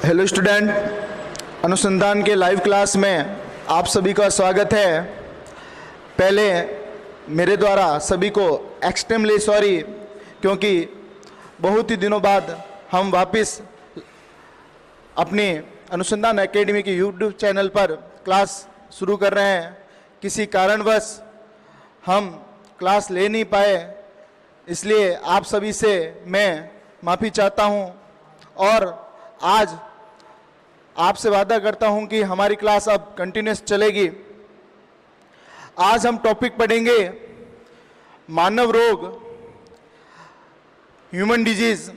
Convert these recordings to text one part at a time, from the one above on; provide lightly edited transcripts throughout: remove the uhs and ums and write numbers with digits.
Hello student, अनुसंधान के live class में आप सभी का स्वागत है। पहले मेरे द्वारा सभी को एक्सट्रीमली सॉरी, क्योंकि बहुत ही दिनों बाद हम वापस अपनी अनुसंधान एकेडमी के यूट्यूब चैनल पर क्लास शुरू कर रहे हैं। किसी कारणवश हम क्लास ले नहीं पाए, इसलिए आप सभी से मैं माफ़ी चाहता हूं और आज आपसे वादा करता हूं कि हमारी क्लास अब कंटिन्यूस चलेगी। आज हम टॉपिक पढ़ेंगे मानव रोग, ह्यूमन डिजीज।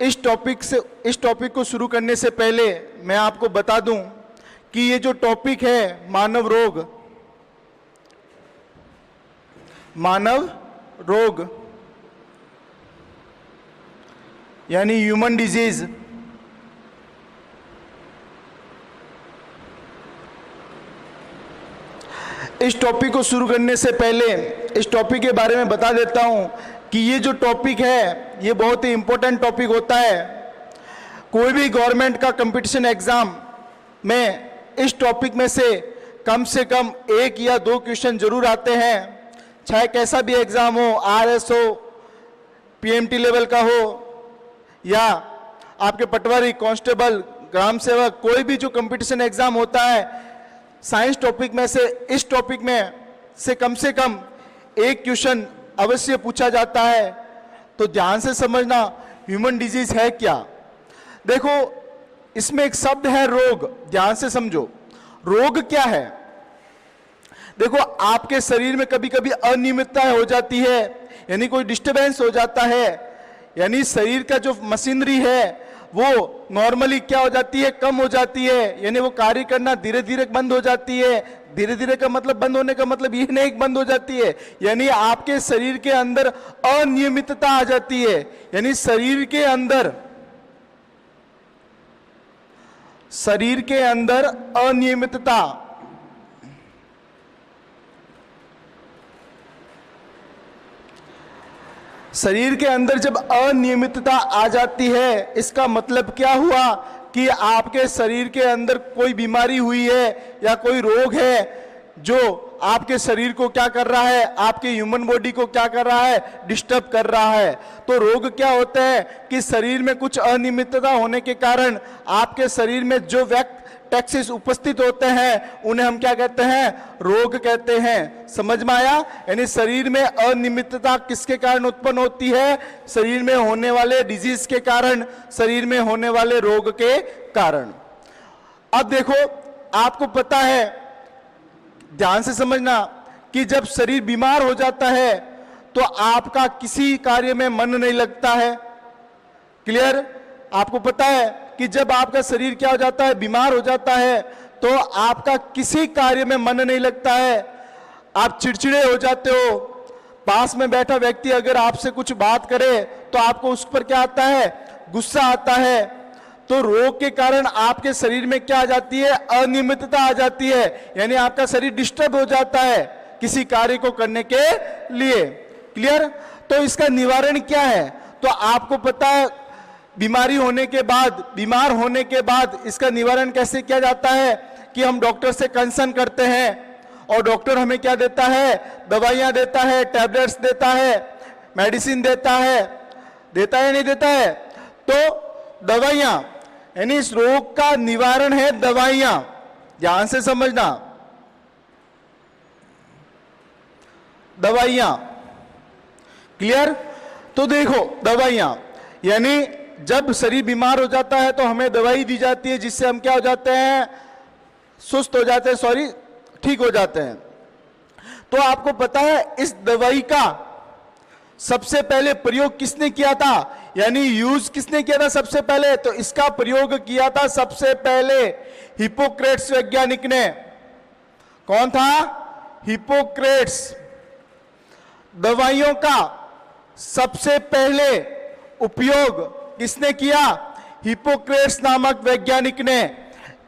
इस टॉपिक को शुरू करने से पहले मैं आपको बता दूं कि ये जो टॉपिक है मानव रोग यानी ह्यूमन डिजीज, इस टॉपिक को शुरू करने से पहले इस टॉपिक के बारे में बता देता हूं कि ये जो टॉपिक है ये बहुत ही इंपॉर्टेंट टॉपिक होता है। कोई भी गवर्नमेंट का कंपटीशन एग्जाम में इस टॉपिक में से कम 1 या 2 क्वेश्चन जरूर आते हैं, चाहे कैसा भी एग्जाम हो, आरएस हो, पीएमटी लेवल का हो या आपके पटवारी, कांस्टेबल, ग्राम सेवक, कोई भी जो कंपटीशन एग्जाम होता है साइंस टॉपिक में से इस टॉपिक में से कम 1 क्वेश्चन अवश्य पूछा जाता है। तो ध्यान से समझना, ह्यूमन डिजीज है क्या। देखो, इसमें एक शब्द है रोग, ध्यान से समझो। रोग क्या है? देखो, आपके शरीर में कभी कभी अनियमितता हो जाती है, यानी कोई डिस्टरबेंस हो जाता है, यानी शरीर का जो मशीनरी है वो नॉर्मली क्या हो जाती है, कम हो जाती है, यानी वो कार्य करना धीरे धीरे बंद हो जाती है। धीरे धीरे का मतलब, बंद होने का मतलब ये नहीं बंद हो जाती है, यानी आपके शरीर के अंदर अनियमितता आ जाती है। यानी शरीर के अंदर अनियमितता, शरीर के अंदर जब अनियमितता आ जाती है, इसका मतलब क्या हुआ कि आपके शरीर के अंदर कोई बीमारी हुई है या कोई रोग है जो आपके शरीर को क्या कर रहा है, आपके ह्यूमन बॉडी को क्या कर रहा है, डिस्टर्ब कर रहा है। तो रोग क्या होता है कि शरीर में कुछ अनियमितता होने के कारण आपके शरीर में जो टैक्सेस उपस्थित होते हैं उन्हें हम क्या कहते हैं, रोग कहते हैं। समझ में आया? यानी शरीर में अनियमितता किसके कारण उत्पन्न होती है? शरीर में होने वाले डिजीज के कारण, शरीर में होने वाले रोग के कारण। अब देखो, आपको पता है, ध्यान से समझना, कि जब शरीर बीमार हो जाता है तो आपका किसी कार्य में मन नहीं लगता है। क्लियर? आपको पता है कि जब आपका शरीर क्या हो जाता है, बीमार हो जाता है, तो आपका किसी कार्य में मन नहीं लगता है, आप चिड़चिड़े हो जाते हो। पास में बैठा व्यक्ति अगर आपसे कुछ बात करे तो आपको उस पर क्या आता है, गुस्सा आता है। तो रोग के कारण आपके शरीर में क्या आ जाती है, अनियमितता आ जाती है, यानी आपका शरीर डिस्टर्ब हो जाता है किसी कार्य को करने के लिए। क्लियर? तो इसका निवारण क्या है? तो आपको पता है, बीमार होने के बाद इसका निवारण कैसे किया जाता है कि हम डॉक्टर से कंसल्ट करते हैं और डॉक्टर हमें क्या देता है, दवाइयां देता है, टैबलेट्स देता है, मेडिसिन देता है या नहीं देता है? तो दवाइयां, यानी इस रोग का निवारण है दवाइयां। ध्यान से समझना, दवाइयां। क्लियर? तो देखो, दवाइयां यानी जब शरीर बीमार हो जाता है तो हमें दवाई दी जाती है, जिससे हम क्या हो जाते हैं, सुस्त हो जाते हैं, ठीक हो जाते हैं। तो आपको पता है इस दवाई का सबसे पहले प्रयोग किसने किया था, यानी यूज किसने किया था सबसे पहले? तो इसका प्रयोग किया था सबसे पहले हिप्पोक्रेट्स वैज्ञानिक ने। कौन था? हिप्पोक्रेट्स। दवाइयों का सबसे पहले उपयोग किसने किया? हिप्पोक्रेट्स नामक वैज्ञानिक ने।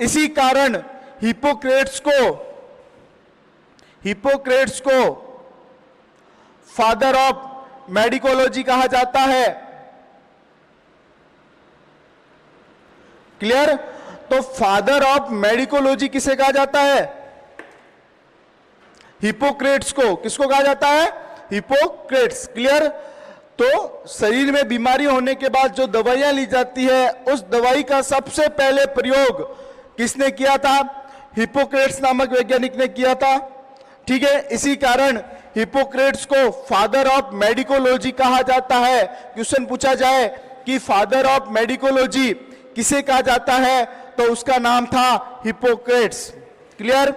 इसी कारण हिप्पोक्रेट्स को फादर ऑफ मेडिकोलॉजी कहा जाता है। क्लियर? तो फादर ऑफ मेडिकोलॉजी किसे कहा जाता है? हिपोक्रेट्स को। किसको कहा जाता है? हिपोक्रेट्स। क्लियर? तो शरीर में बीमारी होने के बाद जो दवाइयां ली जाती है, उस दवाई का सबसे पहले प्रयोग किसने किया था? हिपोक्रेट्स नामक वैज्ञानिक ने किया था। ठीक है, इसी कारण हिपोक्रेट्स को फादर ऑफ मेडिकोलॉजी कहा जाता है। क्वेश्चन पूछा जाए कि फादर ऑफ मेडिकोलॉजी किसे कहा जाता है, तो उसका नाम था हिपोक्रेट्स। क्लियर?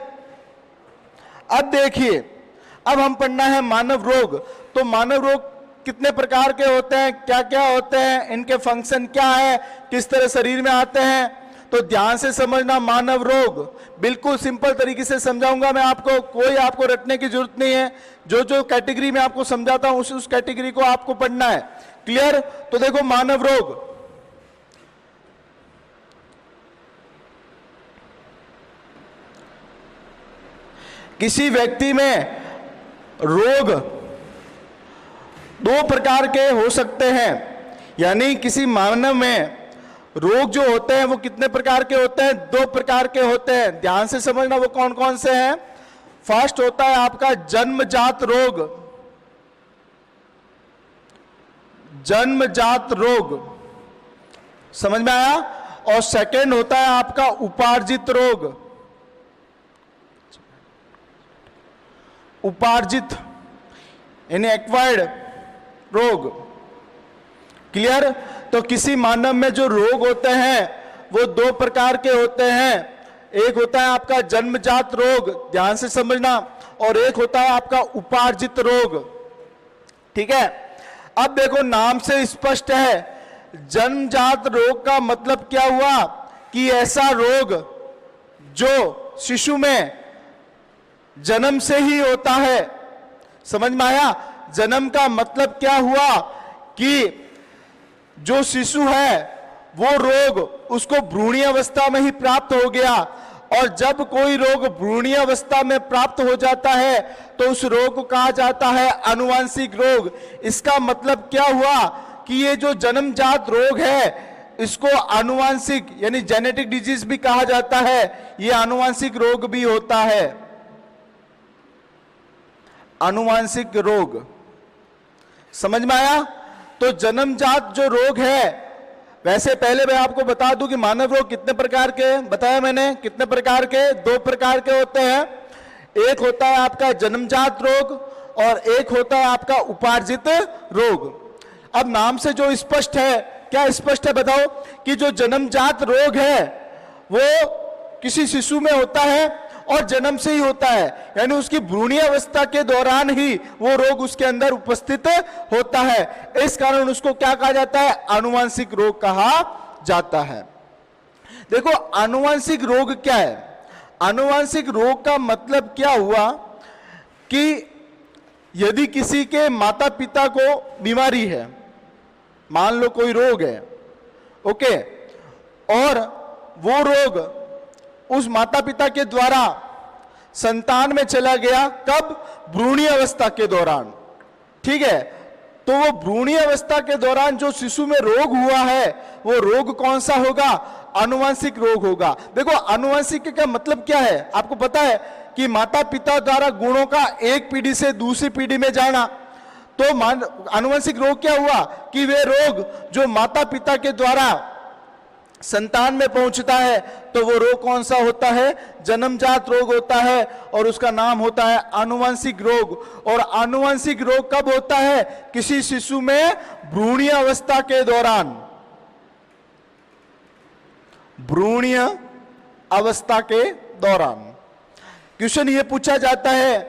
अब देखिए, अब हम पढ़ना है मानव रोग। तो मानव रोग कितने प्रकार के होते हैं, क्या क्या होते हैं, इनके फंक्शन क्या है, किस तरह शरीर में आते हैं, तो ध्यान से समझना। मानव रोग बिल्कुल सिंपल तरीके से समझाऊंगा मैं आपको, कोई आपको रटने की जरूरत नहीं है। जो जो कैटेगरी में आपको समझाता हूं उस कैटेगरी को आपको पढ़ना है। क्लियर? तो देखो, मानव रोग, किसी व्यक्ति में रोग दो प्रकार के हो सकते हैं, यानी किसी मानव में रोग जो होते हैं वो कितने प्रकार के होते हैं? 2 प्रकार के होते हैं। ध्यान से समझना वो कौन कौन से हैं। फर्स्ट होता है आपका जन्मजात रोग, जन्मजात रोग, समझ में आया? और सेकंड होता है आपका उपार्जित रोग, उपार्जित यानी एक्वायर्ड रोग। क्लियर? तो किसी मानव में जो रोग होते हैं वो 2 प्रकार के होते हैं। एक होता है आपका जन्मजात रोग, ध्यान से समझना, और एक होता है आपका उपार्जित रोग। ठीक है? अब देखो, नाम से स्पष्ट है, जन्मजात रोग का मतलब क्या हुआ कि ऐसा रोग जो शिशु में जन्म से ही होता है। समझ में आया? जन्म का मतलब क्या हुआ कि जो शिशु है वो रोग उसको भ्रूणीय अवस्था में ही प्राप्त हो गया, और जब कोई रोग भ्रूणीय अवस्था में प्राप्त हो जाता है तो उस रोग को कहा जाता है आनुवंशिक रोग। इसका मतलब क्या हुआ कि ये जो जन्मजात रोग है इसको आनुवंशिक यानी जेनेटिक डिजीज भी कहा जाता है, ये आनुवंशिक रोग भी होता है। आनुवंशिक रोग, समझ में आया? तो जन्मजात जो रोग है, वैसे पहले मैं आपको बता दूं कि मानव रोग कितने प्रकार के बताया मैंने, कितने प्रकार के? 2 प्रकार के होते हैं। एक होता है आपका जन्मजात रोग और एक होता है आपका उपार्जित रोग। अब नाम से जो स्पष्ट है, क्या स्पष्ट है बताओ? कि जो जन्मजात रोग है वो किसी शिशु में होता है और जन्म से ही होता है, यानी उसकी भ्रूणीय अवस्था के दौरान ही वो रोग उसके अंदर उपस्थित होता है। इस कारण उसको क्या कहा जाता है? आनुवंशिक रोग कहा जाता है। देखो, आनुवंशिक रोग क्या है? आनुवंशिक रोग का मतलब क्या हुआ कि यदि किसी के माता पिता को बीमारी है, मान लो कोई रोग है, ओके, और वो रोग उस माता पिता के द्वारा संतान में चला गया, कब? भ्रूणीय अवस्था के दौरान। ठीक है? तो वो भ्रूणीय अवस्था के दौरान जो शिशु में रोग हुआ है वो रोग कौन सा होगा? आनुवंशिक रोग होगा। देखो, आनुवंशिक का मतलब क्या है? आपको पता है कि माता पिता द्वारा गुणों का एक पीढ़ी से दूसरी पीढ़ी में जाना। तो आनुवंशिक रोग क्या हुआ कि वे रोग जो माता पिता के द्वारा संतान में पहुंचता है, तो वो रोग कौन सा होता है? जन्मजात रोग होता है, और उसका नाम होता है आनुवंशिक रोग। और आनुवंशिक रोग कब होता है? किसी शिशु में भ्रूणीय अवस्था के दौरान, भ्रूणीय अवस्था के दौरान। क्वेश्चन ये पूछा जाता है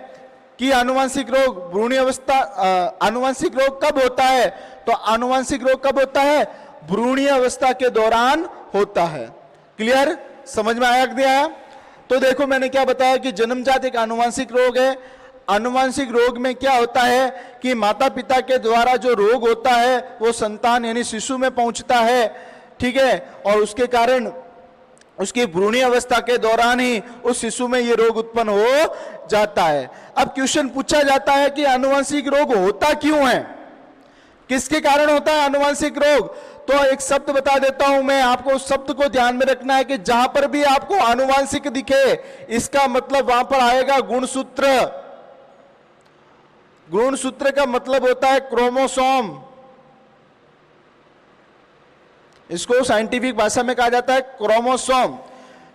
कि आनुवंशिक रोग भ्रूणीय अवस्था आनुवंशिक रोग कब होता है? तो आनुवंशिक रोग कब होता है? भ्रूणीय अवस्था के दौरान होता है। क्लियर? समझ में आया कि नहीं आया? तो देखो, मैंने क्या बताया कि जन्मजात एक आनुवंशिक रोग है। आनुवंशिक रोग में क्या होता है कि माता पिता के द्वारा जो रोग होता है वो संतान यानी शिशु में पहुंचता है। ठीक है? और उसके कारण उसकी भ्रूणीय अवस्था के दौरान ही उस शिशु में ये रोग उत्पन्न हो जाता है। अब क्वेश्चन पूछा जाता है कि आनुवंशिक रोग होता क्यों है, किसके कारण होता है आनुवंशिक रोग? तो एक शब्द बता देता हूं मैं आपको, उस शब्द को ध्यान में रखना है कि जहां पर भी आपको आनुवांशिक दिखे इसका मतलब वहां पर आएगा गुणसूत्र। गुणसूत्र का मतलब होता है क्रोमोसोम। इसको साइंटिफिक भाषा में कहा जाता है क्रोमोसोम।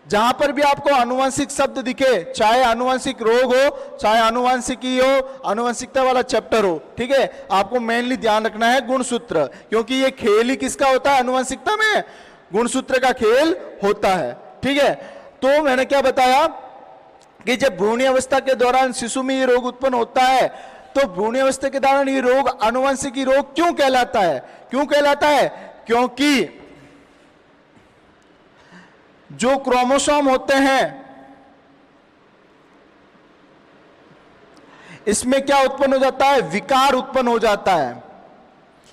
जहां पर भी आपको आनुवंशिक शब्द दिखे, चाहे आनुवंशिक रोग हो, चाहे आनुवंशिकी हो, आनुवंशिकता वाला चैप्टर हो, ठीक है, आपको मेनली ध्यान रखना है गुणसूत्र, क्योंकि ये खेल ही किसका होता है आनुवंशिकता में, गुणसूत्र का खेल होता है। ठीक है, तो मैंने क्या बताया कि जब भ्रूण अवस्था के दौरान शिशु में ये रोग उत्पन्न होता है, तो भ्रूण अवस्था के दौरान ये रोग आनुवंशिकी रोग क्यों कहलाता है? क्यों कहलाता है? क्योंकि जो क्रोमोसोम होते हैं इसमें क्या उत्पन्न हो जाता है? विकार उत्पन्न हो जाता है।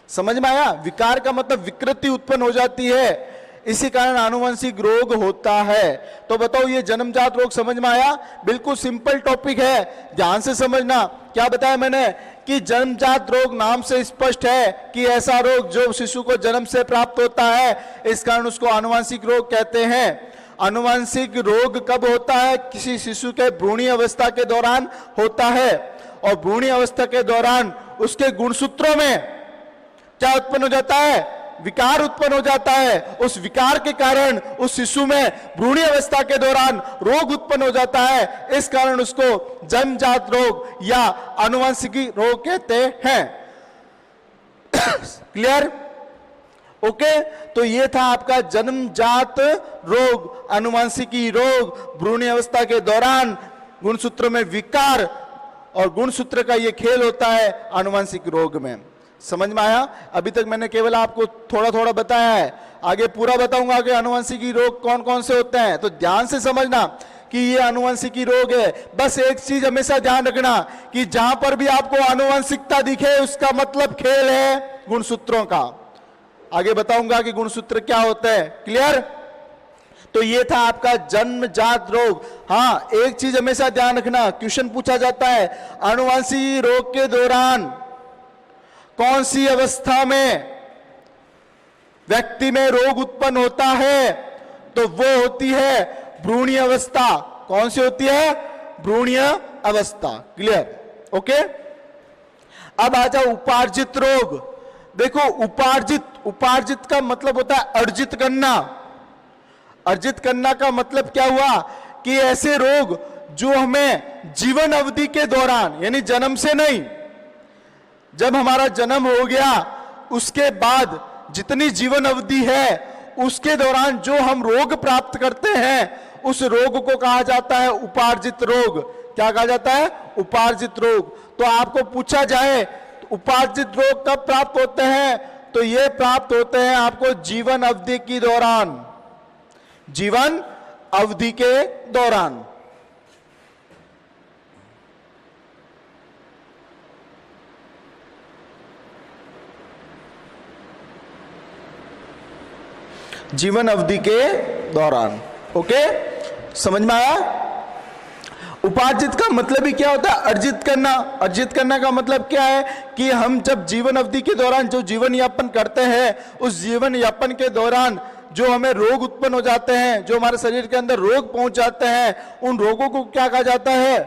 समझ में आया? विकार का मतलब विकृति उत्पन्न हो जाती है, इसी कारण आनुवंशिक रोग होता है। तो बताओ ये जन्मजात रोग समझ में आया? बिल्कुल सिंपल टॉपिक है, ध्यान से समझना। क्या बताया मैंने कि जन्मजात रोग नाम से स्पष्ट है कि ऐसा रोग जो शिशु को जन्म से प्राप्त होता है, इस कारण उसको आनुवंशिक रोग कहते हैं। आनुवंशिक रोग कब होता है? किसी शिशु के भ्रूणी अवस्था के दौरान होता है, और भ्रूणी अवस्था के दौरान उसके गुणसूत्रों में क्या उत्पन्न हो जाता है? विकार उत्पन्न हो जाता है। उस विकार के कारण उस शिशु में भ्रूणी अवस्था के दौरान रोग उत्पन्न हो जाता है, इस कारण उसको जन्मजात रोग या आनुवंशिकी रोग कहते हैं। क्लियर? ओके, तो ये था आपका जन्मजात रोग, आनुवंशिकी रोग, भ्रूण अवस्था के दौरान गुणसूत्र में विकार, और गुणसूत्र का ये खेल होता है आनुवंशिक रोग में। समझ में आया? अभी तक मैंने केवल आपको थोड़ा थोड़ा बताया है, आगे पूरा बताऊंगा कि आनुवंशिकी रोग कौन कौन से होते हैं। तो ध्यान से समझना कि ये आनुवंशिकी रोग है। बस एक चीज हमेशा ध्यान रखना कि जहां पर भी आपको आनुवंशिकता दिखे उसका मतलब खेल है गुणसूत्रों का। आगे बताऊंगा कि गुणसूत्र क्या होते हैं। क्लियर? तो ये था आपका जन्मजात रोग। हाँ, एक चीज हमेशा ध्यान रखना, क्वेश्चन पूछा जाता है आनुवंशिक रोग के दौरान कौन सी अवस्था में व्यक्ति में रोग उत्पन्न होता है? तो वो होती है भ्रूणीय अवस्था। कौन सी होती है? भ्रूणीय अवस्था। क्लियर? ओके, अब आ जाओ उपार्जित रोग। देखो उपार्जित का मतलब होता है अर्जित करना। अर्जित करना का मतलब क्या हुआ कि ऐसे रोग जो हमें जीवन अवधि के दौरान, यानी जन्म से नहीं, जब हमारा जन्म हो गया उसके बाद जितनी जीवन अवधि है उसके दौरान जो हम रोग प्राप्त करते हैं उस रोग को कहा जाता है उपार्जित रोग। क्या कहा जाता है? उपार्जित रोग। तो आपको पूछा जाए उपार्जित रोग कब प्राप्त होते हैं, तो ये प्राप्त होते हैं आपको जीवन अवधि के दौरान। जीवन अवधि के दौरान। जीवन अवधि के दौरान। ओके, समझ में आया? उपार्जित का मतलब ही क्या होता है? अर्जित करना। अर्जित करना का मतलब क्या है कि हम जब जीवन अवधि के दौरान जो जीवन यापन करते हैं, उस जीवन यापन के दौरान जो हमें रोग उत्पन्न हो जाते हैं, जो हमारे शरीर के अंदर रोग पहुंच जाते हैं, उन रोगों को क्या कहा जाता है?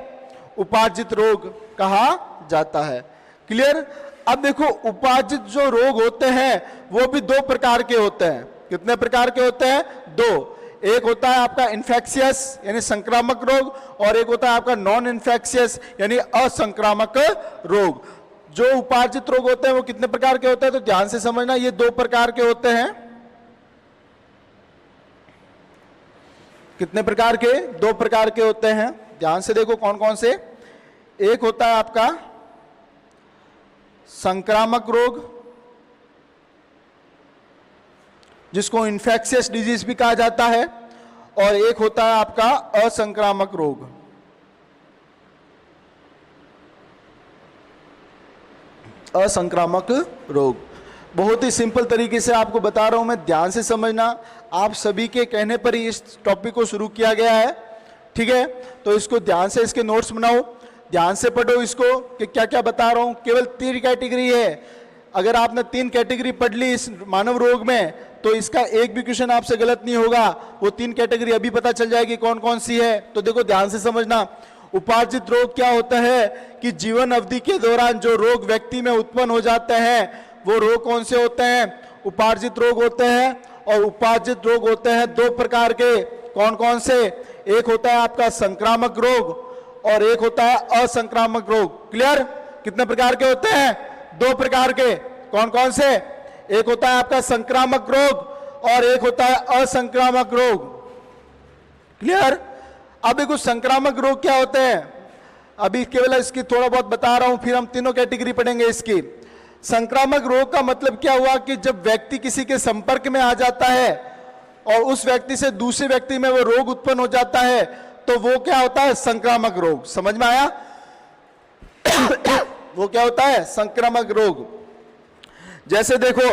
उपार्जित रोग कहा जाता है। क्लियर? अब देखो उपार्जित जो रोग होते हैं वो भी दो प्रकार के होते हैं। कितने प्रकार के होते हैं? दो। एक होता है आपका इन्फेक्शियस यानी संक्रामक रोग, और एक होता है आपका नॉन इन्फेक्शियस यानी असंक्रामक रोग। जो उपार्जित रोग होते हैं वो कितने प्रकार के होते हैं? तो ध्यान से समझना, ये दो प्रकार के होते हैं। कितने प्रकार के? दो प्रकार के होते हैं। ध्यान से देखो कौन कौन से। एक होता है आपका संक्रामक रोग, जिसको इन्फेक्शियस डिजीज भी कहा जाता है, और एक होता है आपका असंक्रामक रोग। असंक्रामक रोग बहुत ही सिंपल तरीके से आपको बता रहा हूं मैं, ध्यान से समझना। आप सभी के कहने पर ही इस टॉपिक को शुरू किया गया है, ठीक है? तो इसको ध्यान से, इसके नोट्स बनाओ, ध्यान से पढ़ो इसको कि क्या क्या बता रहा हूं। केवल 3 कैटेगरी है, अगर आपने 3 कैटेगरी पढ़ ली इस मानव रोग में, तो इसका एक भी क्वेश्चन आपसे गलत नहीं होगा। वो 3 कैटेगरी अभी पता चल जाएगी कौन कौन सी है। तो देखो ध्यान से समझना, उपार्जित रोग क्या होता है कि जीवन अवधि के दौरान जो रोग व्यक्ति में उत्पन्न हो जाते हैं, वो रोग कौन से होते हैं? उपार्जित रोग होते हैं। और उपार्जित रोग होते हैं 2 प्रकार के। कौन कौन से? एक होता है आपका संक्रामक रोग और एक होता है असंक्रामक रोग। क्लियर? कितने प्रकार के होते हैं? 2 प्रकार के। कौन कौन से? एक होता है आपका संक्रामक रोग और एक होता है असंक्रामक रोग। क्लियर? अब देखो संक्रामक रोग क्या होते हैं, अभी केवल इसकी थोड़ा बहुत बता रहा हूं, फिर हम तीनों कैटेगरी पढ़ेंगे इसकी। संक्रामक रोग का मतलब क्या हुआ कि जब व्यक्ति किसी के संपर्क में आ जाता है और उस व्यक्ति से दूसरे व्यक्ति में वो रोग उत्पन्न हो जाता है, तो वो क्या होता है? संक्रामक रोग। समझ में आया? वो क्या होता है? संक्रामक रोग। जैसे देखो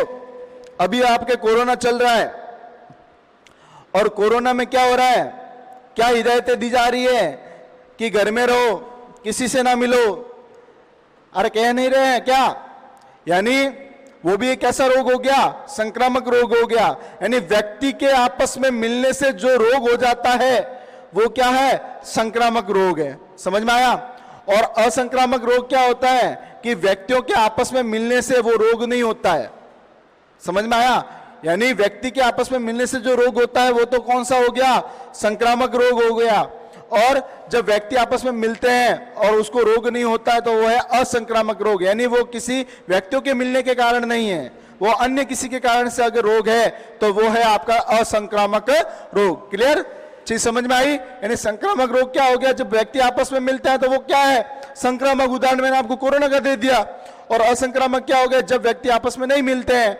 अभी आपके कोरोना चल रहा है और कोरोना में क्या हो रहा है? क्या हिदायतें दी जा रही है कि घर में रहो, किसी से ना मिलो। अरे कह नहीं रहे हैं क्या? यानी वो भी एक ऐसा रोग हो गया, संक्रामक रोग हो गया। यानी व्यक्ति के आपस में मिलने से जो रोग हो जाता है वो क्या है? संक्रामक रोग है। समझ में आया? और असंक्रामक रोग क्या होता है कि व्यक्तियों के आपस में मिलने से वो रोग नहीं होता है। समझ में आया? यानी व्यक्ति के आपस में मिलने से जो रोग होता है वो तो कौन सा हो गया? संक्रामक रोग हो गया। और जब व्यक्ति आपस में मिलते हैं और उसको रोग नहीं होता है तो वो है असंक्रामक रोग। यानी वो किसी व्यक्तियों के मिलने के कारण नहीं है, वो अन्य किसी के कारण से अगर रोग है तो वो है आपका असंक्रामक रोग। क्लियर? चीज समझ में आई? यानी संक्रामक रोग क्या हो गया? जब व्यक्ति आपस में मिलते हैं तो वो क्या है? संक्रामक। उदाहरण मैंने आपको कोरोना का दे दिया। और असंक्रामक क्या हो गया? जब व्यक्ति आपस में नहीं मिलते हैं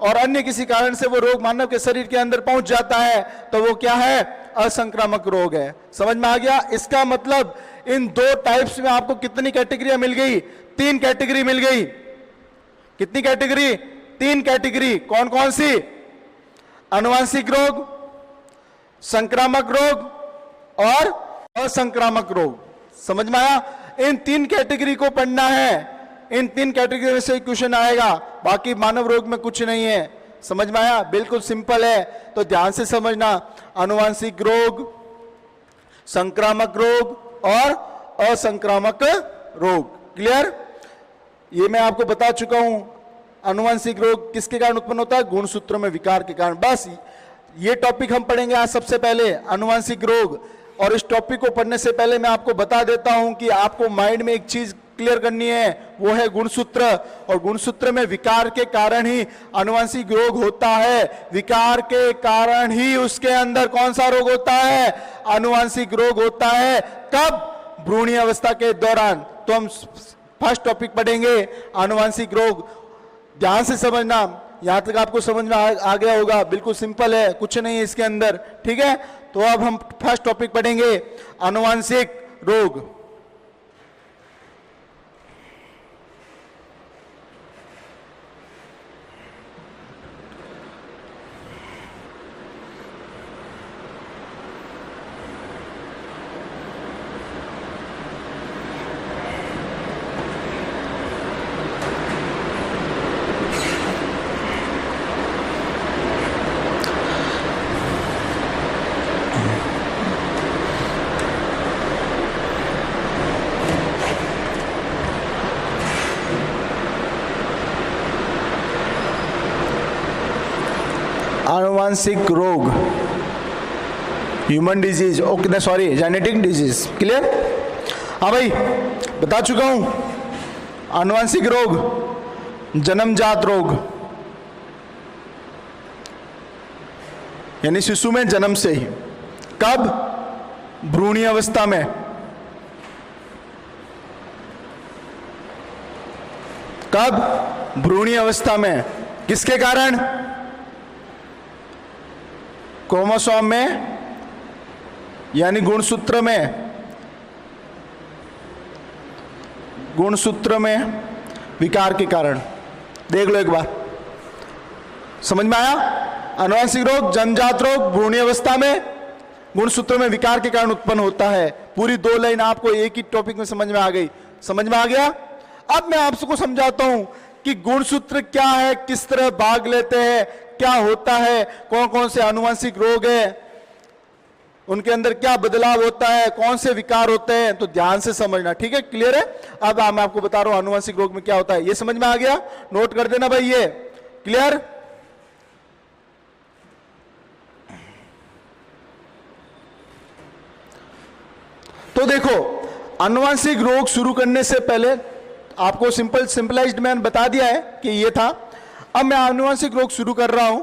और अन्य किसी कारण से वो रोग मानव के शरीर के अंदर पहुंच जाता है तो वो क्या है? असंक्रामक रोग है। समझ में आ गया? इसका मतलब इन 2 टाइप्स में आपको कितनी कैटेगरियां मिल गई? 3 कैटेगरी मिल गई। कितनी कैटेगरी? 3 कैटेगरी। कौन कौन सी? आनुवंशिक रोग, संक्रामक रोग और असंक्रामक रोग। समझ में आया? इन 3 कैटेगरी को पढ़ना है। इन 3 कैटेगरी में से क्वेश्चन आएगा, बाकी मानव रोग में कुछ नहीं है। समझ में आया? बिल्कुल सिंपल है, तो ध्यान से समझना। आनुवंशिक रोग, संक्रामक रोग और असंक्रामक रोग। क्लियर? ये मैं आपको बता चुका हूं। आनुवंशिक रोग किसके कारण उत्पन्न होता है? गुणसूत्रों में विकार के कारण। बस ये टॉपिक हम पढ़ेंगे आज सबसे पहले, आनुवंशिक रोग। और इस टॉपिक को पढ़ने से पहले मैं आपको बता देता हूं कि आपको माइंड में एक चीज क्लियर करनी है, वो है गुणसूत्र। और गुणसूत्र में विकार के कारण ही आनुवंशिक रोग होता है। विकार के कारण ही उसके अंदर कौन सा रोग होता है? आनुवंशिक रोग होता है। कब? भ्रूणीय अवस्था के दौरान। तो हम फर्स्ट टॉपिक पढ़ेंगे आनुवंशिक रोग। ध्यान से समझना, यहां तक आपको समझ में आ गया होगा। बिल्कुल सिंपल है, कुछ नहीं है इसके अंदर। ठीक है? तो अब हम फर्स्ट टॉपिक पढ़ेंगे आनुवंशिक रोग। आनुवंशिक रोग, human disease, okay sorry genetic disease. Clear? हाँ भाई, बता चुका हूं। आनुवंशिक रोग जन्मजात रोग, यानी शिशु में जन्म से ही। कब? भ्रूणीय अवस्था में। कब? भ्रूणीय अवस्था में। किसके कारण? क्रोमोसोम में, यानी गुणसूत्र में। गुणसूत्र में विकार के कारण। देख लो एक बार, समझ में आया? आनुवंशिक रोग जन्मजात रोग भ्रूणीय अवस्था में गुणसूत्र में विकार के कारण उत्पन्न होता है। पूरी 2 लाइन आपको एक ही टॉपिक में समझ में आ गई। समझ में आ गया? अब मैं आपको समझाता हूं कि गुणसूत्र क्या है, किस तरह भाग लेते हैं, क्या होता है, कौन कौन से आनुवंशिक रोग है, उनके अंदर क्या बदलाव होता है, कौन से विकार होते हैं, तो ध्यान से समझना। ठीक है, क्लियर है? अब मैं आपको बता रहा हूं आनुवंशिक रोग में क्या होता है, ये समझ में आ गया? नोट कर देना भाई, ये क्लियर? तो देखो, आनुवंशिक रोग शुरू करने से पहले आपको सिंपलाइज्ड मैंने बता दिया है कि ये था। अब मैं आनुवंशिक रोग शुरू कर रहा हूं।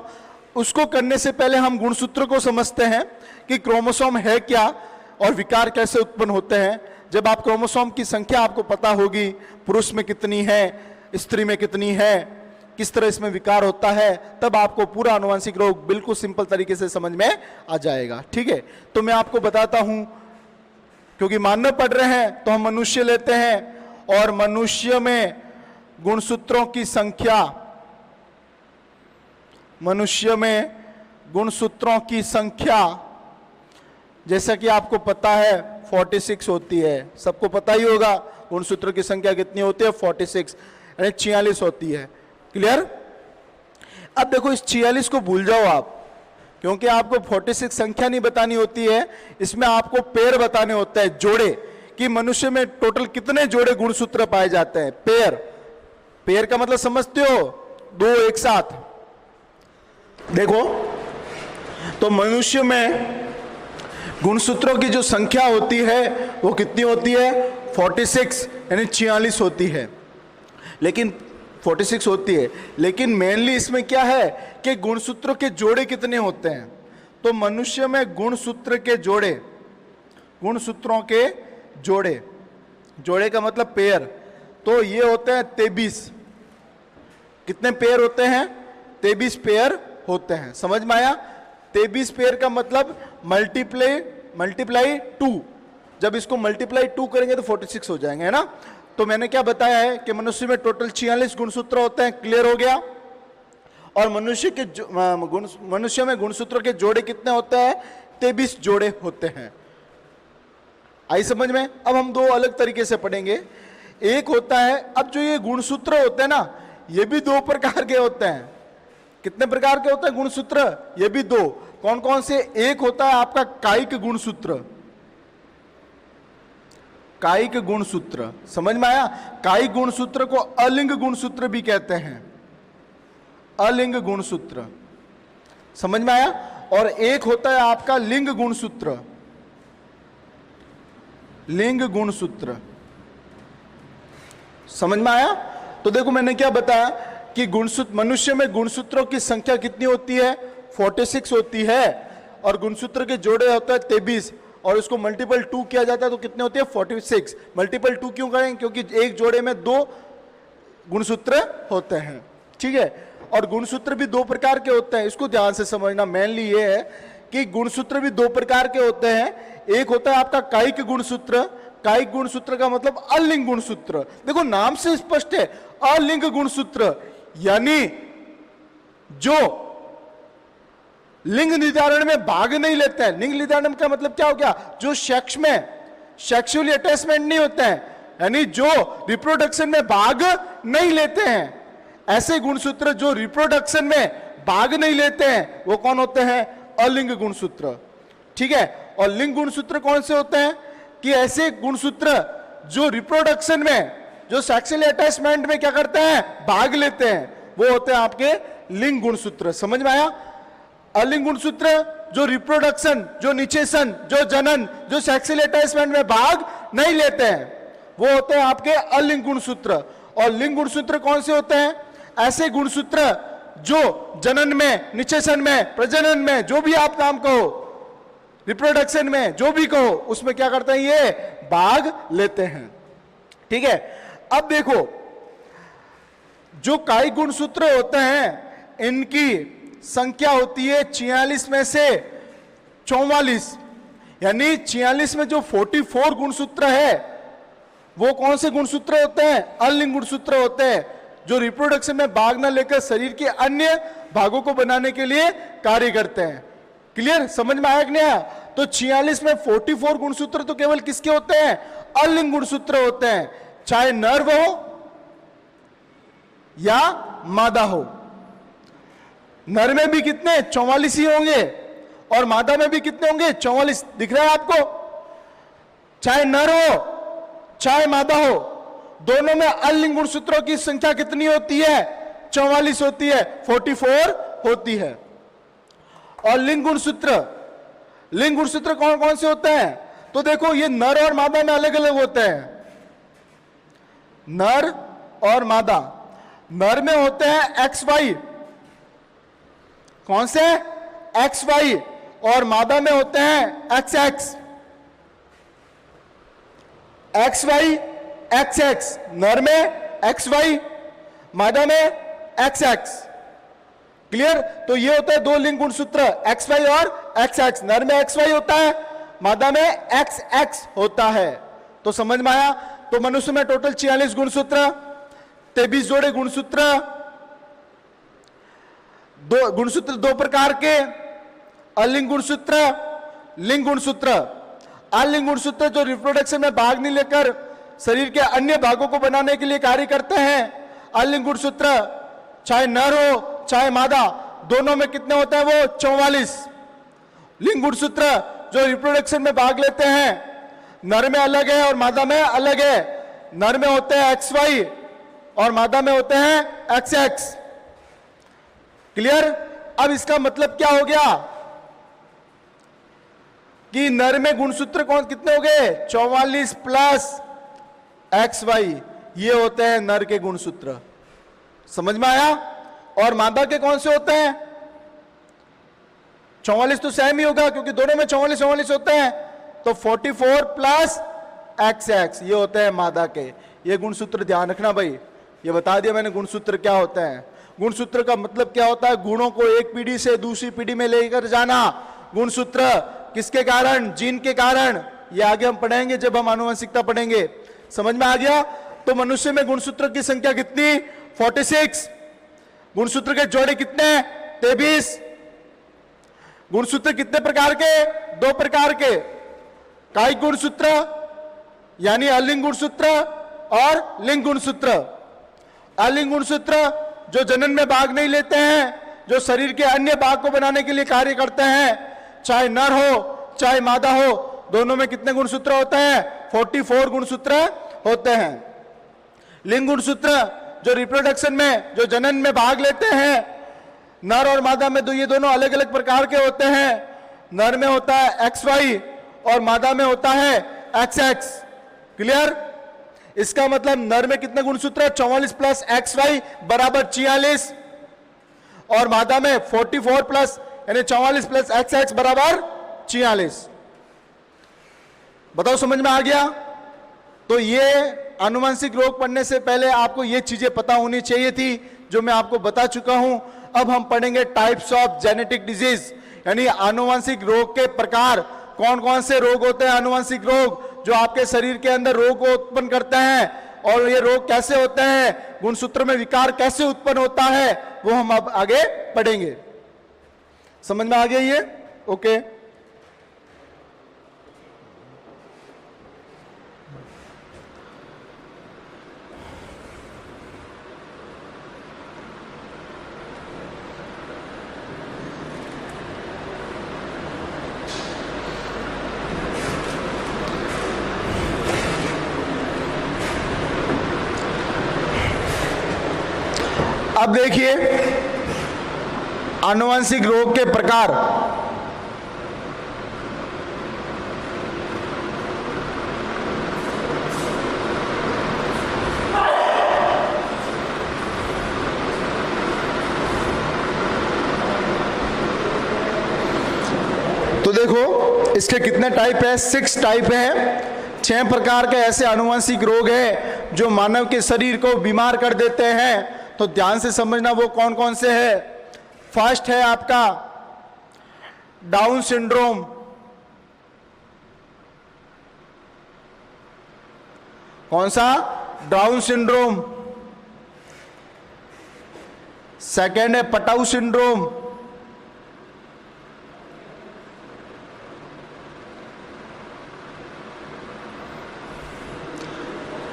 उसको करने से पहले हम गुणसूत्र को समझते हैं कि क्रोमोसोम है क्या और विकार कैसे उत्पन्न होते हैं। जब आप क्रोमोसोम की संख्या आपको पता होगी, पुरुष में कितनी है, स्त्री में कितनी है, किस तरह इसमें विकार होता है, तब आपको पूरा आनुवंशिक रोग बिल्कुल सिंपल तरीके से समझ में आ जाएगा। ठीक है, तो मैं आपको बताता हूं, क्योंकि मानव पढ़ रहे हैं तो हम मनुष्य लेते हैं, और मनुष्य में गुणसूत्रों की संख्या, मनुष्य में गुणसूत्रों की संख्या जैसा कि आपको पता है 46 होती है। सबको पता ही होगा गुणसूत्र की संख्या कितनी होती है, 46 यानी 46 होती है। क्लियर? अब देखो, इस 46 को भूल जाओ आप, क्योंकि आपको 46 संख्या नहीं बतानी होती है, इसमें आपको पेयर बताने होते हैं, जोड़े, कि मनुष्य में टोटल कितने जोड़े गुणसूत्र पाए जाते हैं। पेयर, पेयर का मतलब समझते हो? दो एक साथ। देखो, तो मनुष्य में गुणसूत्रों की जो संख्या होती है वो कितनी होती है? 46 यानी 46 होती है। लेकिन 46 होती है, लेकिन मेनली इसमें क्या है कि गुणसूत्रों के जोड़े कितने होते हैं। तो मनुष्य में गुणसूत्र के जोड़े, गुणसूत्रों के जोड़े, जोड़े का मतलब पेयर, तो ये होते हैं 23। कितने पेयर होते हैं? 23 पेयर होते हैं। समझ में आया? 23 पेयर का मतलब मल्टीप्लाई 2, जब इसको मल्टीप्लाई 2 करेंगे तो 46 हो जाएंगे, है ना? तो मैंने क्या बताया है कि मनुष्य में टोटल 46 गुणसूत्र होते हैं। क्लियर हो गया? और मनुष्य में गुणसूत्र के जोड़े कितने होते हैं? 23 जोड़े होते हैं। आई समझ में? अब हम दो अलग तरीके से पढ़ेंगे। एक होता है, अब जो ये गुणसूत्र होते हैं ना, ये भी दो प्रकार के होते हैं। कितने प्रकार के होते हैं गुणसूत्र? ये भी दो। कौन कौन से? एक होता है आपका कायिक गुणसूत्र, कायिक गुणसूत्र। समझ में आया? कायिक गुणसूत्र को अलिंग गुणसूत्र भी कहते हैं, अलिंग गुणसूत्र। समझ में आया? और एक होता है आपका लिंग गुणसूत्र, लिंग गुणसूत्र। समझ में आया? तो देखो, मैंने क्या बताया कि गुणसूत्र, मनुष्य में गुणसूत्रों की संख्या कितनी होती है? 46 होती है, और गुणसूत्र के जोड़े होते हैं 23, और उसको मल्टीपल 2 किया जाता है तो कितने होते हैं? 46। मल्टीपल 2 क्यों करें? क्योंकि एक जोड़े में 2 गुणसूत्र होते हैं। ठीक है, और गुणसूत्र भी 2 प्रकार के होते हैं, इसको ध्यान से समझना। मेनली ये है कि गुणसूत्र भी 2 प्रकार के होते हैं। एक होता है आपका कायिक गुणसूत्र। कायिक गुणसूत्र का मतलब अलिंग गुणसूत्र। देखो, नाम से स्पष्ट है, अलिंग गुणसूत्र, यानी जो लिंग निर्धारण में भाग नहीं लेते हैं। लिंग निर्धारण का मतलब क्या हो गया? जो सेक्स में सेक्सुअली अटैचमेंट नहीं होते हैं, यानी जो रिप्रोडक्शन में भाग नहीं लेते हैं। ऐसे गुणसूत्र जो रिप्रोडक्शन में भाग नहीं लेते हैं वो कौन होते हैं? अलिंग गुणसूत्र। ठीक है, और लिंग गुणसूत्र कौन से होते हैं? कि ऐसे गुणसूत्र जो रिप्रोडक्शन में, जो सेक्सुअल अटैचमेंट में क्या करते हैं? भाग लेते हैं, वो होते हैं आपके लिंग गुणसूत्र। समझ में आया? अलिंग गुणसूत्र जो रिप्रोडक्शन, जो निषेचन, जो जनन, जो सेक्सुअल अटैचमेंट में भाग नहीं लेते हैं, वो होते हैं आपके अलिंग गुणसूत्र। और लिंग गुणसूत्र कौन से होते हैं? ऐसे गुणसूत्र जो जनन में, निषेचन में, प्रजनन में, जो भी आप नाम कहो, रिप्रोडक्शन में जो भी कहो, उसमें क्या करते हैं? ये भाग लेते हैं। ठीक है, अब देखो, जो कायिक गुणसूत्र होते हैं इनकी संख्या होती है 46 में से 44, यानी 46 में जो 44 गुणसूत्र है वो कौन से गुणसूत्र होते हैं? अलिंग गुणसूत्र होते हैं, जो रिप्रोडक्शन में भाग न लेकर शरीर के अन्य भागों को बनाने के लिए कार्य करते हैं। क्लियर? समझ में आया कि नहीं आया? तो 46 में 44 गुणसूत्र तो केवल किसके होते हैं? अलिंग गुणसूत्र होते हैं। चाहे नर हो, या मादा हो। नर में भी कितने 44 ही होंगे और मादा में भी कितने होंगे 44। दिख रहा है आपको? चाहे नर हो चाहे मादा हो, दोनों में अलिंग गुणसूत्रों की संख्या कितनी होती है? 44 होती है, 44 होती है। और लिंग गुणसूत्र कौन कौन से होते हैं? तो देखो, ये नर और मादा में अलग अलग होते हैं। नर और मादा, नर में होते हैं XY, कौन से? XY, और मादा में होते हैं XX। XY XX, नर में XY, मादा में XX। क्लियर? तो ये होता है दो लिंग गुणसूत्र, XY और XX। नर में XY होता है, मादा में XX होता है। तो समझ में आया? तो मनुष्य में टोटल 46 गुणसूत्र, 23 जोड़े गुणसूत्र। दो प्रकार के, अलिंग गुणसूत्र, लिंग गुणसूत्र। अलिंग गुणसूत्र जो रिप्रोडक्शन में भाग नहीं लेकर शरीर के अन्य भागों को बनाने के लिए कार्य करते हैं। अलिंग गुणसूत्र चाहे नर हो चाहे मादा, दोनों में कितने होते हैं? वो 44। लिंग गुणसूत्र जो रिप्रोडक्शन में भाग लेते हैं, नर में अलग है और मादा में अलग है। नर में होते हैं XY और मादा में होते हैं XX। क्लियर? अब इसका मतलब क्या हो गया कि नर में गुणसूत्र कौन कितने हो गए? 44 प्लस XY, ये होते हैं नर के गुणसूत्र। समझ में आया? और मादा के कौन से होते हैं? 44 तो सेम ही होगा क्योंकि दोनों में 44 होते हैं। तो 44 प्लस XX, ये होते हैं मादा के। ये गुणसूत्र ध्यान रखना भाई, ये बता दिया मैंने गुणसूत्र क्या होते हैं। गुणसूत्र का मतलब क्या होता है? गुणों को एक पीढ़ी से दूसरी पीढ़ी में लेकर जाना। गुणसूत्र किसके कारण? जीन के कारण। ये आगे हम पढ़ेंगे जब हम आनुवंशिकता पढ़ेंगे। समझ में आ गया? तो मनुष्य में गुणसूत्र की संख्या कितनी? 46। गुणसूत्र के जोड़े कितने? 23। गुणसूत्र कितने प्रकार के? 2 प्रकार के, कायिक गुणसूत्र यानी अलिंग गुणसूत्र और लिंग गुणसूत्र। अलिंग गुणसूत्र जो जनन में भाग नहीं लेते हैं, जो शरीर के अन्य भाग को बनाने के लिए कार्य करते हैं। चाहे नर हो चाहे मादा हो, दोनों में कितने गुणसूत्र होते हैं? 44 गुणसूत्र होते हैं। लिंग गुणसूत्र जो रिप्रोडक्शन में, जो जनन में भाग लेते हैं, नर और मादा में ये दोनों अलग अलग प्रकार के होते हैं। नर में होता है XY और मादा में होता है XX। क्लियर? इसका मतलब नर में कितने गुणसूत्र? 44 प्लस XY बराबर 46, और मादा में 44 प्लस यानी 44 प्लस XX बराबर 46। बताओ समझ में आ गया? तो ये आनुवंशिक रोग पढ़ने से पहले आपको ये चीजें पता होनी चाहिए थी जो मैं आपको बता चुका हूं। अब हम पढ़ेंगे टाइप्स ऑफ जेनेटिक डिजीज, यानी आनुवंशिक रोग के प्रकार। कौन कौन से रोग होते हैं आनुवंशिक रोग जो आपके शरीर के अंदर रोग को उत्पन्न करते हैं, और ये रोग कैसे होते हैं, गुणसूत्र में विकार कैसे उत्पन्न होता है, वो हम अब आगे पढ़ेंगे। समझ में आ गया ये? ओके। अब देखिए आनुवंशिक रोग के प्रकार। तो देखो इसके कितने टाइप है? 6 टाइप है। 6 प्रकार के ऐसे आनुवंशिक रोग हैं जो मानव के शरीर को बीमार कर देते हैं। तो ध्यान से समझना वो कौन कौन से है। फर्स्ट है आपका डाउन सिंड्रोम। कौन सा? Down syndrome. सेकेंड है पटाऊ सिंड्रोम।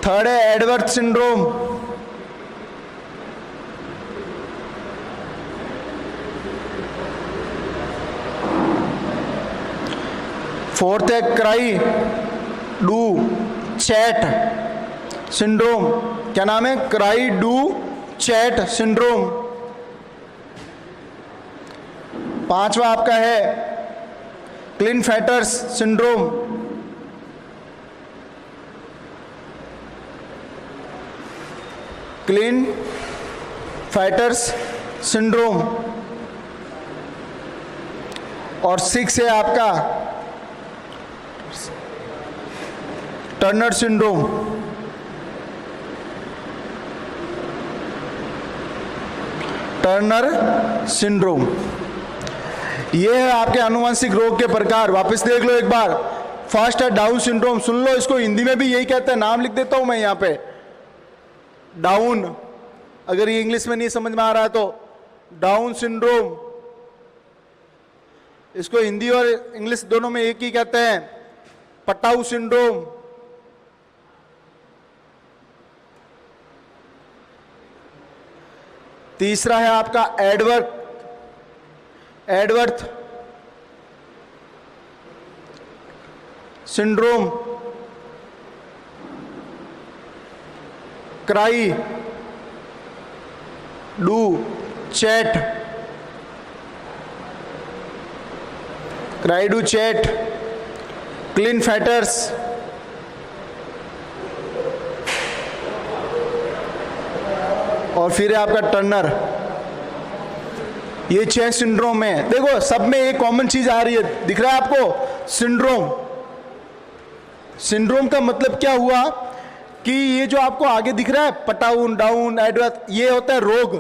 थर्ड है एडवर्ड सिंड्रोम। फोर्थ है क्राई डू चैट सिंड्रोम। क्या नाम है? Cry du chat syndrome. पांचवा आपका है क्लिनफेटर्स सिंड्रोम। क्लिनफेटर्स सिंड्रोम। और 6 है आपका टर्नर सिंड्रोम। टर्नर सिंड्रोम ये है आपके आनुवंशिक रोग के प्रकार। वापस देख लो एक बार। फर्स्ट है डाउन सिंड्रोम, सुन लो, इसको हिंदी में भी यही कहते हैं, नाम लिख देता हूं मैं यहां पे, डाउन। अगर ये इंग्लिश में नहीं समझ में आ रहा है तो डाउन सिंड्रोम, इसको हिंदी और इंग्लिश दोनों में एक ही कहते हैं, पटाऊ सिंड्रोम। तीसरा है आपका Edwards syndrome. Cri du chat, cri du chat, Klinefelter's, और फिर है आपका टर्नर। ये 6 सिंड्रोम है। देखो सब में एक कॉमन चीज आ रही है, दिख रहा है आपको? सिंड्रोम। सिंड्रोम का मतलब क्या हुआ कि ये जो आपको आगे दिख रहा है पटाउन, डाउन, एडवर्थ, ये होता है रोग।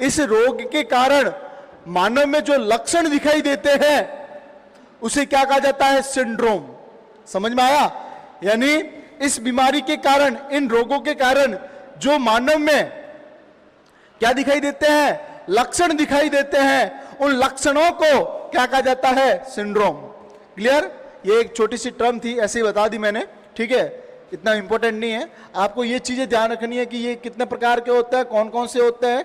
इस रोग के कारण मानव में जो लक्षण दिखाई देते हैं उसे क्या कहा जाता है? सिंड्रोम। समझ में आया? यानी इस बीमारी के कारण, इन रोगों के कारण जो मानव में क्या दिखाई देते हैं? लक्षण दिखाई देते हैं, उन लक्षणों को क्या कहा जाता है? सिंड्रोम। क्लियर? ये एक छोटी सी टर्म थी, ऐसे ही बता दी मैंने, ठीक है, इतना इंपॉर्टेंट नहीं है। आपको ये चीजें ध्यान रखनी है कि ये कितने प्रकार के होते हैं, कौन कौन से होते हैं।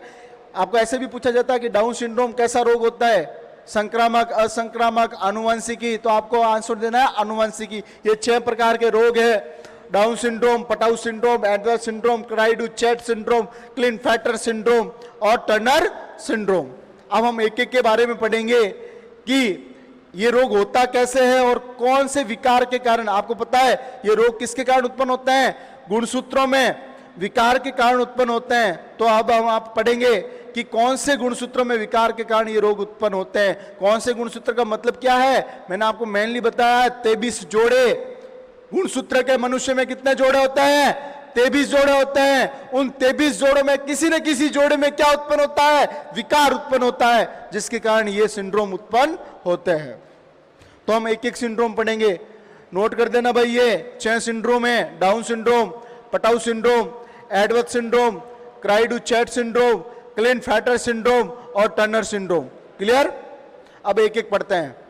आपको ऐसे भी पूछा जाता है कि डाउन सिंड्रोम कैसा रोग होता है, संक्रामक, असंक्रामक, आनुवंशिकी, तो आपको आंसर देना है आनुवंशिकी। ये 6 प्रकार के रोग है, Down syndrome, Patau syndrome, Edwards syndrome, cri du chat syndrome, Klinefelter syndrome और टर्नर सिंड्रोम। अब हम एक एक के बारे में पढ़ेंगे कि ये रोग होता कैसे है और कौन से विकार के कारण। आपको पता है ये रोग किसके कारण उत्पन्न होते हैं? गुणसूत्रों में विकार के कारण उत्पन्न होते हैं। तो अब हम आप पढ़ेंगे कि कौन से गुणसूत्रों में विकार के कारण ये रोग उत्पन्न होते हैं। कौन से गुणसूत्र का मतलब क्या है? मैंने आपको मेनली बताया है 23 जोड़े। गुणसूत्र के मनुष्य में कितने जोड़े होते हैं? 23 जोड़े होते हैं। उन 23 जोड़ों में किसी न किसी जोड़े में क्या उत्पन्न होता है? विकार उत्पन्न होता है, जिसके कारण ये सिंड्रोम उत्पन्न होते हैं। तो हम एक एक सिंड्रोम पढ़ेंगे, नोट कर देना भाई। ये 6 सिंड्रोम है, Down syndrome, Patau syndrome, Edwards syndrome, cri du chat syndrome, Klinefelter syndrome और टर्नर सिंड्रोम। क्लियर? अब एक एक पढ़ते हैं।